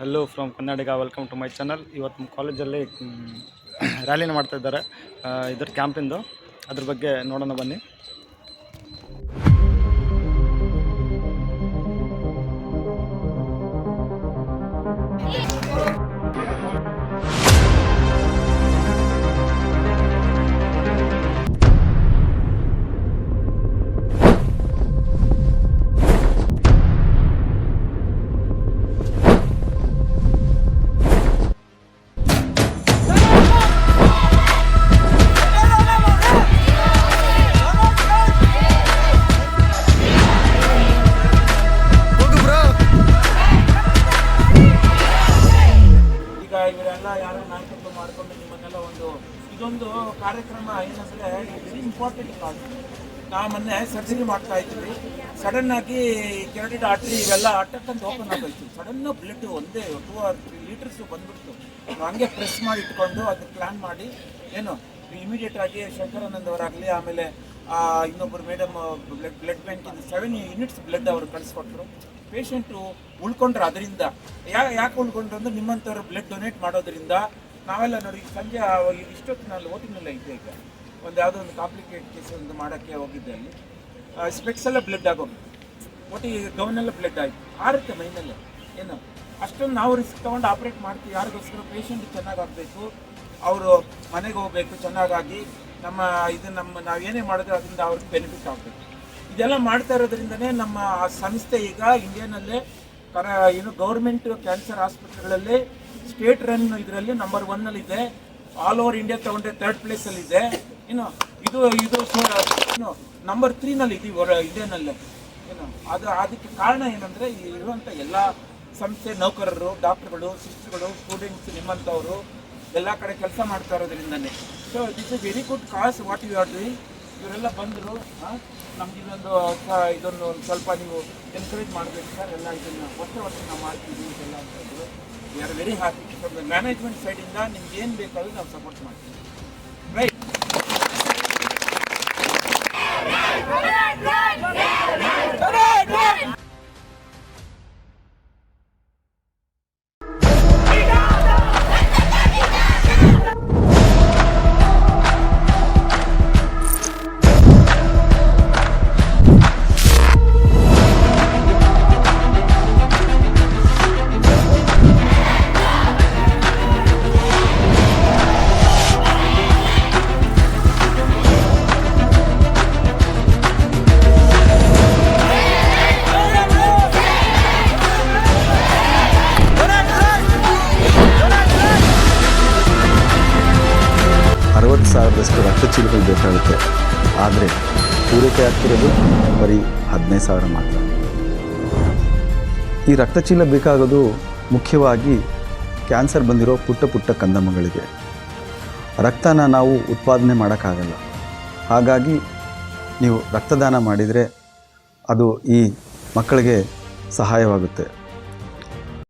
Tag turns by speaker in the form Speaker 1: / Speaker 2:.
Speaker 1: Hello from Kannadiga, welcome to my channel. ಇವತ್ತು ನಮ್ಮ ಕಾಲೇಜಲ್ಲಿ ರ್ಯಾಲಿನ ಮಾಡ್ತಾ ಇದ್ದಾರೆ. ಇದರ ಕ್ಯಾಂಪಿಂದು ಅದ್ರ ಬಗ್ಗೆ ನೋಡೋಣ ಬನ್ನಿ.
Speaker 2: ಇವರೆಲ್ಲ ಯಾರೋ ನಾಯಕತ್ವ ಮಾಡಿಕೊಂಡು ನಿಮ್ಮನ್ನೆಲ್ಲ ಇದೊಂದು ಕಾರ್ಯಕ್ರಮ ಏನಂದ್ರೆ ವೆರಿ ಇಂಪಾರ್ಟೆಂಟ್ ಕಾಲ್. ನಾವು ಮೊನ್ನೆ ಸರ್ಜರಿ ಮಾಡ್ತಾ ಇದ್ವಿ. ಸಡನ್ ಆಗಿ ಕೆರಟಿಡ್ ಆರ್ಟ್ರಿ ಇವೆಲ್ಲ ಅಟಕ್ಕಂತ ಓಪನ್ ಆಗೋಯ್ತು. ಸಡನ್ ಬ್ಲಡ್ ಒಂದೇ 2 or 3 ಲೀಟರ್ಸ್ ಬಂದ್ಬಿಡ್ತು. ಹಂಗೆ ಪ್ರೆಸ್ ಮಾಡಿ ಇಟ್ಕೊಂಡು ಅದು ಪ್ಲಾನ್ ಮಾಡಿ ಇಮಿಡಿಯೇಟ್ ಆಗಿ ಶಂಕರಾನಂದ್ ಅವರಾಗಲಿ, ಆಮೇಲೆ ಇನ್ನೊಬ್ಬರು ಮೇಡಮ್ ಬ್ಲಡ್ ಬ್ಯಾಂಕಿಂದ 7 ಯೂನಿಟ್ಸ್ ಬ್ಲಡ್ ಅವರು ಕಳಿಸ್ಕೊಟ್ರು. ಪೇಷಂಟು ಉಳ್ಕೊಂಡ್ರು. ಅದರಿಂದ ಯಾಕೆ ಉಳ್ಕೊಂಡ್ರು ಅಂದ್ರೆ ನಿಮ್ಮಂಥವ್ರು ಬ್ಲಡ್ ಡೊನೇಟ್ ಮಾಡೋದ್ರಿಂದ ನಾವೆಲ್ಲ ನೋಡಿ ಸಂಜೆ ಇಷ್ಟೊತ್ತಿನಲ್ಲಿ ಓಟಿನಲ್ಲೇ ಇದ್ದೆ. ಈಗ ಯಾವುದೋ ಒಂದು ಕಾಂಪ್ಲಿಕೇಟ್ ಕೇಸ್ ಒಂದು ಮಾಡೋಕ್ಕೆ ಹೋಗಿದ್ದೆ. ಅಲ್ಲಿ ಸ್ಪೆಕ್ಸ್ ಎಲ್ಲ ಬ್ಲಡ್ ಆಗೋಗಿತ್ತು. ಓಟಿ ಗೌನೆಲ್ಲ ಬ್ಲಡ್ ಆಯಿತು. ಆರುತ್ತೆ ಮೈನಲ್ಲೇ. ಏನು ಅಷ್ಟೊಂದು ನಾವು ರಿಸ್ಕ್ ತೊಗೊಂಡು ಆಪ್ರೇಟ್ ಮಾಡ್ತೀವಿ. ಯಾರಿಗೋಸ್ಕರ ಪೇಷಂಟ್ ಚೆನ್ನಾಗಾಗಬೇಕು, ಅವರು ಮನೆಗೆ ಹೋಗಬೇಕು ಚೆನ್ನಾಗಾಗಿ. ನಾವೇನೇ ಮಾಡಿದ್ರೆ ಅದರಿಂದ ಅವ್ರಿಗೆ ಬೆನಿಫಿಟ್ ಆಗಬೇಕು. ಇದೆಲ್ಲ ಮಾಡ್ತಾ ಇರೋದ್ರಿಂದನೇ ನಮ್ಮ ಸಂಸ್ಥೆ ಈಗ ಇಂಡಿಯಾನಲ್ಲೇ ಗೌರ್ಮೆಂಟ್ ಕ್ಯಾನ್ಸರ್ ಆಸ್ಪತ್ರೆಗಳಲ್ಲಿ ಸ್ಟೇಟ್ ರನ್ ಇದರಲ್ಲಿ ನಂಬರ್ 1 ಇದೆ. ಆಲ್ ಓವರ್ ಇಂಡಿಯಾ ತಗೊಂಡ್ರೆ 3rd ಪ್ಲೇಸಲ್ಲಿದೆ. ಇದು ನಂಬರ್ 3 ಇದೀವಿ ಇಂಡಿಯಾನಲ್ಲೇ. ಅದಕ್ಕೆ ಕಾರಣ ಏನಂದರೆ ಇರುವಂಥ ಎಲ್ಲ ಸಂಸ್ಥೆ ನೌಕರರು, ಡಾಕ್ಟರ್ಗಳು, ಸಿಸ್ಟರ್ಗಳು, ಸ್ಟೂಡೆಂಟ್ಸ್, ನಿಮ್ಮಂಥವರು ಎಲ್ಲ ಕಡೆ ಕೆಲಸ ಮಾಡ್ತಾ ಇರೋದ್ರಿಂದನೇ. So this is very good cause what you are doing. ಇವರೆಲ್ಲ ಬಂದರು. ನಮ್ಗೆ ಇದೊಂದು ಸ್ವಲ್ಪ ನೀವು ಎನ್ಕರೇಜ್ ಮಾಡಬೇಕು ಸರ್. ಎಲ್ಲ ಇದನ್ನು ವರ್ಷ ನಾವು ಮಾಡ್ತೀವಿ ಇದೆಲ್ಲ ಅಂತಂದರು. We are very happy. From the management ಸೈಡಿಂದ ನಿಮ್ಗೆ ಏನು ಬೇಕಾದರೂ ನಾವು ಸಪೋರ್ಟ್ ಮಾಡ್ತೀವಿ. ರೈಟ್.
Speaker 3: ರಕ್ತ ಚೀಲಗಳು ಬೇಕಾಗುತ್ತೆ. ಆದರೆ ಪೂರೈಕೆ ಆಗ್ತಿರೋದು ಬರೀ 15,000 ಮಾತ್ರ. ಈ ರಕ್ತ ಚೀಲ ಬೇಕಾಗೋದು ಮುಖ್ಯವಾಗಿ ಕ್ಯಾನ್ಸರ್ ಬಂದಿರೋ ಪುಟ್ಟ ಕಂದಮ್ಮಗಳಿಗೆ. ರಕ್ತನ ನಾವು ಉತ್ಪಾದನೆ ಮಾಡೋಕ್ಕಾಗಲ್ಲ. ಹಾಗಾಗಿ ನೀವು ರಕ್ತದಾನ ಮಾಡಿದರೆ ಅದು ಈ ಮಕ್ಕಳಿಗೆ ಸಹಾಯವಾಗುತ್ತೆ.